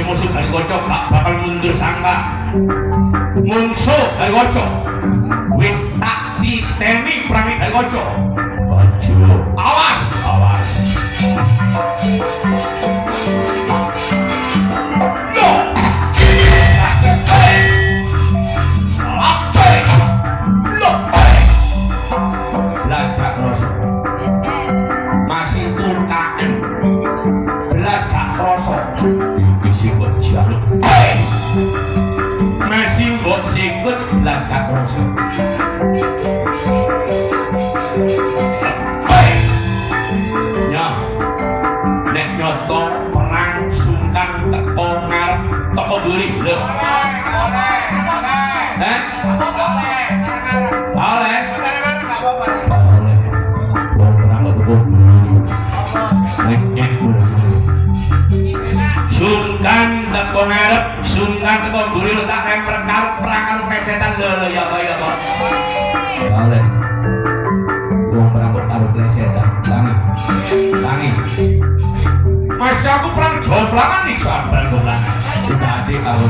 si musuh kali kocok gak bakal mundur sangka mungsuh kali kocok wis tak ditemi perangi kali kocok baju awas awas lo apa lo belas gak kroso masih turkaan belas gak kroso iki sing kok jaluk masih mbok sikut belas gak kroso ya nek nyoto perang sungkan teko ngarep toko buri lho boleh perang toko buri nek sungkan teko ngarep sungkan teko buri tak remper karo perang karo plesetan lho ya kaya kok boleh wong perang karo plesetan tangi masih aku perang jomplangan nih soal perang jomplangan kita adik karo